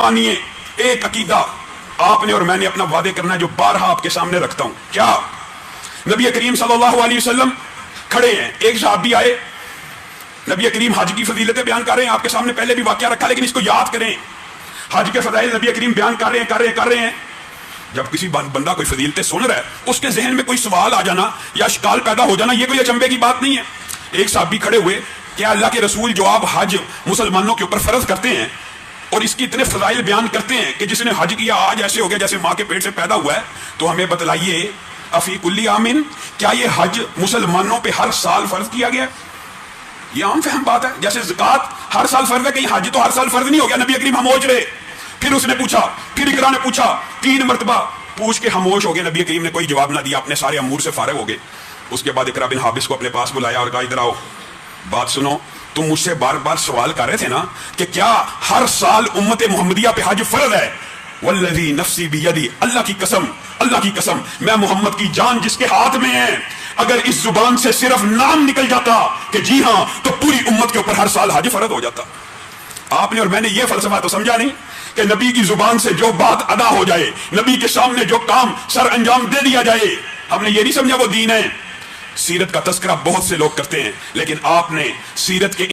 مانیے ایک عقیدہ آپ نے اور میں نے اپنا وعدے کرنا ہے جو بارہا آپ کے سامنے رکھتا ہوں. کیا؟ نبی کریم صلی اللہ علیہ وسلم کھڑے ہیں, ایک صحابی آئے, نبی کریم حج کی فضیلتیں بیان کر رہے ہیں, آپ کے سامنے پہلے بھی واقعہ رکھا لیکن اس کو یاد کریں. حج کے فضائل نبی کریم بیان کر رہے ہیں. جب کسی بندہ کوئی فضیلتیں سن رہا ہے, اس کے ذہن میں کوئی سوال آ جانا یا اشکال پیدا ہو جانا, یہ کوئی اچنبے کی بات نہیں ہے. ایک صحابی کھڑے ہوئے, کیا اللہ کے رسول جو آپ حج مسلمانوں کے اوپر فرض کرتے ہیں اور اس کی اتنے فضائل بیان کرتے ہیں کہ جس نے حج کیا آج ایسے ہو گیا جیسے ماں کے پیٹ سے پیدا ہوا ہے, تو ہمیں بتلائیے افی کلی عامن, کیا یہ حج مسلمانوں پہ ہر سال فرض کیا گیا ہے؟ یہ عام فہم بات ہے, جیسے زکات ہر سال فرض ہے, کہیں حج تو ہر سال فرض نہیں ہو گیا. نبی کریم خاموش رہے, پھر اس نے پوچھا, پھر اقرا نے پوچھا, 3 مرتبہ پوچھ کے خاموش ہو گئے. نبی کریم نے کوئی جواب نہ دیا, اپنے سارے امور سے فارغ ہو گئے. اس کے بعد اقرا بن حابس کو اپنے پاس بلایا اور کہا, ادھر آؤ, بات سنو, تم مجھ سے بار بار سوال کر رہے تھے نا کہ کیا ہر سال امت محمدیہ پہ حج فرض ہے؟ والذی نفسی بیدی, اللہ کی قسم, میں محمد کی جان جس کے ہاتھ میں ہے, اگر اس زبان سے صرف نام نکل جاتا کہ جی ہاں, تو پوری امت کے اوپر ہر سال حج فرض ہو جاتا. آپ نے اور میں نے یہ فلسفہ تو سمجھا نہیں کہ نبی کی زبان سے جو بات ادا ہو جائے, نبی کے سامنے جو کام سر انجام دے دیا جائے, ہم نے یہ نہیں سمجھا وہ دین ہے. سیرت کا تذکرہ بہت سے لوگ کرتے ہیں, لیکن آپ نے سیرت کے